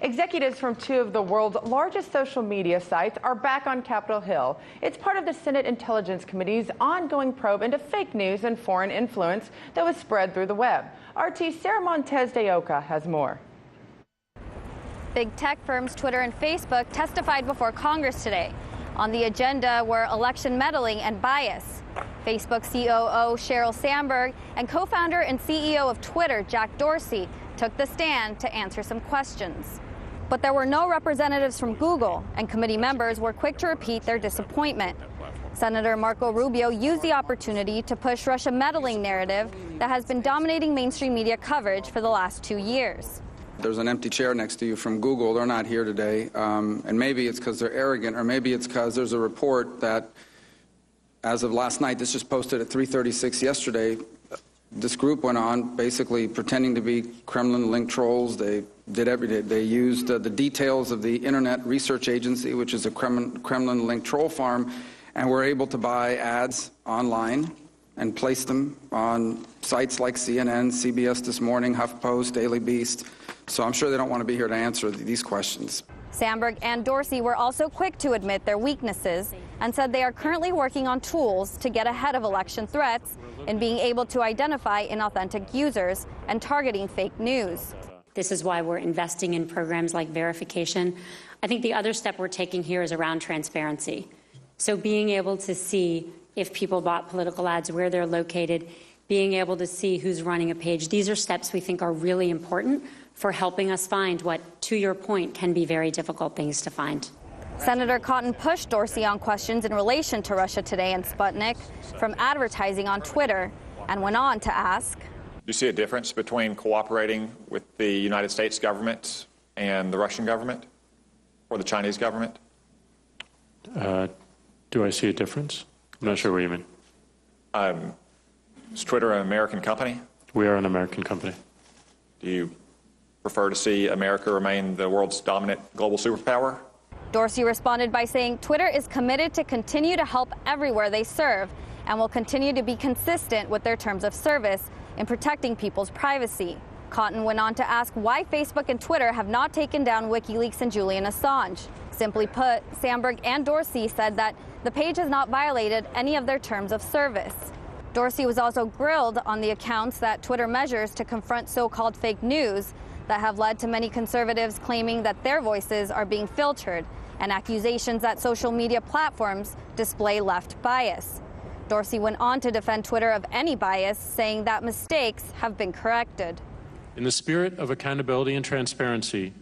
Executives from two of the world's largest social media sites are back on Capitol Hill. It's part of the Senate Intelligence Committee's ongoing probe into fake news and foreign influence that was spread through the web. RT's Sarah Montez de Oca has more. Big tech firms Twitter and Facebook testified before Congress today. On the agenda were election meddling and bias. Facebook COO Sheryl Sandberg and co-founder and CEO of Twitter, Jack Dorsey, took the stand to answer some questions. But there were no representatives from Google, and committee members were quick to repeat their disappointment. Senator Marco Rubio used the opportunity to push Russia meddling narrative that has been dominating mainstream media coverage for the last 2 years. There's an empty chair next to you from Google. They're not here today. And maybe it's because they're arrogant, or maybe it's because there's a report that, as of last night, this just posted at 3:36 yesterday, this group went on basically pretending to be Kremlin-linked trolls. They did everything. They used the details of the Internet Research Agency, which is a Kremlin-linked troll farm, and were able to buy ads online and place them on sites like CNN, CBS This Morning, HuffPost, Daily Beast. So I'm sure they don't want to be here to answer these questions. Sandberg and Dorsey were also quick to admit their weaknesses and said they are currently working on tools to get ahead of election threats in being able to identify inauthentic users and targeting fake news. This is why we're investing in programs like verification. I think the other step we're taking here is around transparency. So being able to see if people bought political ads, where they're located, being able to see who's running a page. These are steps we think are really important for helping us find what, to your point, can be very difficult things to find. Senator Cotton pushed Dorsey on questions in relation to Russia Today and Sputnik from advertising on Twitter and went on to ask, do you see a difference between cooperating with the United States government and the Russian government or the Chinese government? Do I see a difference? I'm not sure what you mean. Is Twitter an American company? We are an American company. Do you prefer to see America remain the world's dominant global superpower? Dorsey responded by saying Twitter is committed to continue to help everywhere they serve and will continue to be consistent with their terms of service in protecting people's privacy. Cotton went on to ask why Facebook and Twitter have not taken down WikiLeaks and Julian Assange. Simply put, Sandberg and Dorsey said that the page has not violated any of their terms of service. Dorsey was also grilled on the accounts that Twitter measures to confront so-called fake news that have led to many conservatives claiming that their voices are being filtered and accusations that social media platforms display left bias. Dorsey went on to defend Twitter of any bias, saying that mistakes have been corrected. In the spirit of accountability and transparency,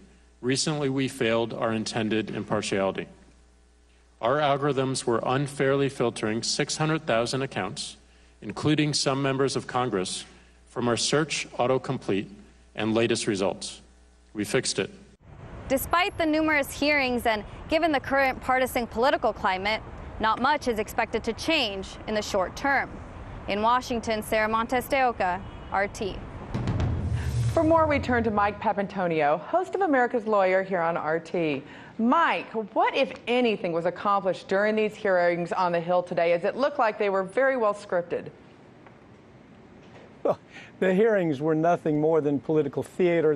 recently we failed our intended impartiality. Our algorithms were unfairly filtering 600,000 accounts, including some members of Congress, from our search autocomplete and latest results. We fixed it. Despite the numerous hearings and given the current partisan political climate, not much is expected to change in the short term. In Washington, Sarah Montez de Oca, RT. For more, we turn to Mike Papantonio, host of America's Lawyer here on RT. Mike, what, if anything, was accomplished during these hearings on the Hill today, as it looked like they were very well scripted? Well, the hearings were nothing more than political theater.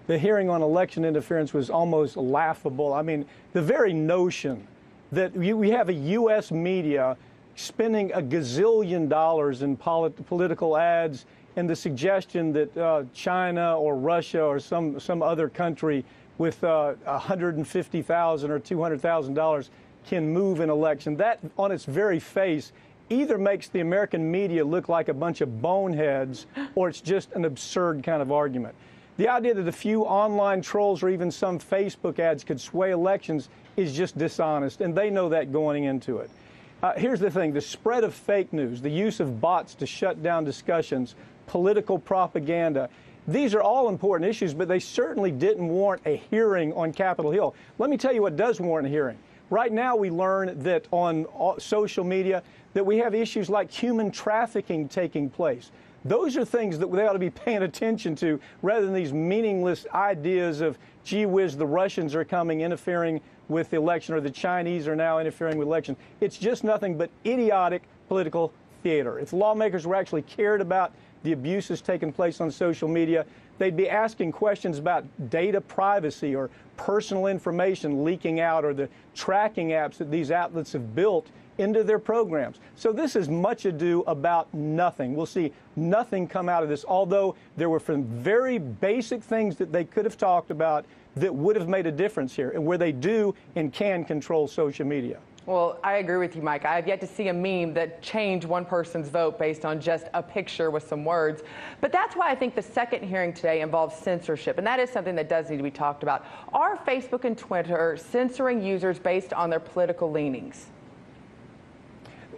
The hearing on election interference was almost laughable. I mean, the very notion that we have a U.S. media spending a gazillion dollars in political ads, and the suggestion that China or Russia or some other country with $150,000 or $200,000 can move an election, that on its very face either makes the American media look like a bunch of boneheads, or it's just an absurd kind of argument. The idea that a few online trolls or even some Facebook ads could sway elections is just dishonest, and they know that going into it. Here's the thing, the spread of fake news, the use of bots to shut down discussions, political propaganda, these are all important issues, but they certainly didn't warrant a hearing on Capitol Hill. Let me tell you what does warrant a hearing. Right now we learn that on social media that we have issues like human trafficking taking place. Those are things that they ought to be paying attention to, rather than these meaningless ideas of, gee whiz, the Russians are coming, interfering with the election, or the Chinese are now interfering with elections. It's just nothing but idiotic political theater. If lawmakers were actually cared about the abuses taking place on social media, they'd be asking questions about data privacy or personal information leaking out, or the tracking apps that these outlets have built into their programs. So this is much ado about nothing. We'll see nothing come out of this, although there were some very basic things that they could have talked about that would have made a difference here, and where they do and can control social media. Well, I agree with you, Mike. I have yet to see a meme that changed one person's vote based on just a picture with some words. But that's why I think the second hearing today involves censorship, and that is something that does need to be talked about. Are Facebook and Twitter censoring users based on their political leanings?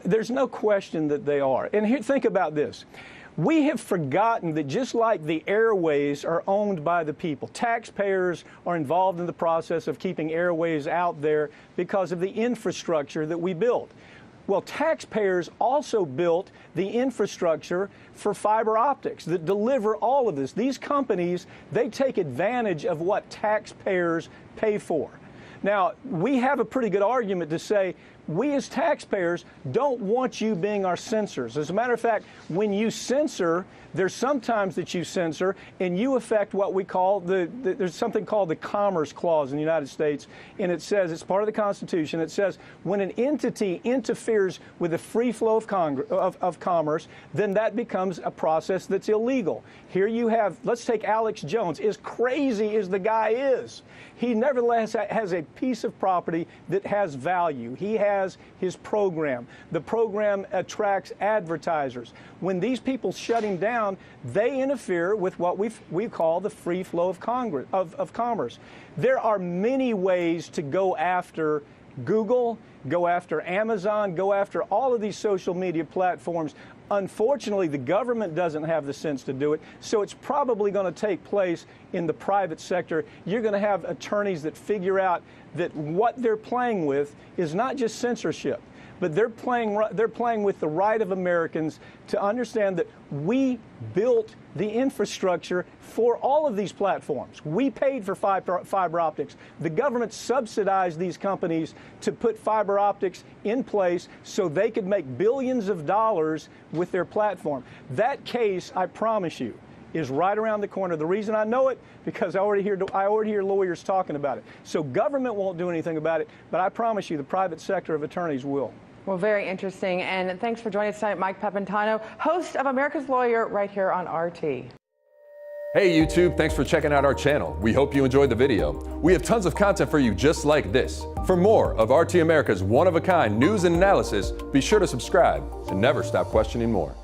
There's no question that they are. And here, think about this. We have forgotten that just like the airways are owned by the people, taxpayers are involved in the process of keeping airways out there because of the infrastructure that we built. Well, taxpayers also built the infrastructure for fiber optics that deliver all of this. These companies, they take advantage of what taxpayers pay for. Now, we have a pretty good argument to say we as taxpayers don't want you being our censors. As a matter of fact, when you censor, there's sometimes that you censor and you affect what we call there's something called the Commerce Clause in the United States, and it says, it's part of the Constitution, it says when an entity interferes with the free flow of commerce, then that becomes a process that's illegal. Here you have, let's take Alex Jones. As crazy as the guy is, he nevertheless has a piece of property that has value. He has his program. The program attracts advertisers. When these people shut him down, they interfere with what we call the free flow of commerce. There are many ways to go after Google, go after Amazon, go after all of these social media platforms. Unfortunately, the government doesn't have the sense to do it, so it's probably going to take place in the private sector. You're going to have attorneys that figure out that what they're playing with is not just censorship, but they're playing with the right of Americans to understand that we built the infrastructure for all of these platforms. We paid for fiber optics. The government subsidized these companies to put fiber optics in place so they could make billions of dollars with their platform. That case, I promise you, is right around the corner. The reason I know it, because I already hear lawyers talking about it. So government won't do anything about it, but I promise you the private sector of attorneys will. Well, very interesting. And thanks for joining us tonight, Mike Papantano, host of America's Lawyer right here on RT. Hey YouTube, thanks for checking out our channel. We hope you enjoyed the video. We have tons of content for you just like this. For more of RT America's one-of-a-kind news and analysis, be sure to subscribe and never stop questioning more.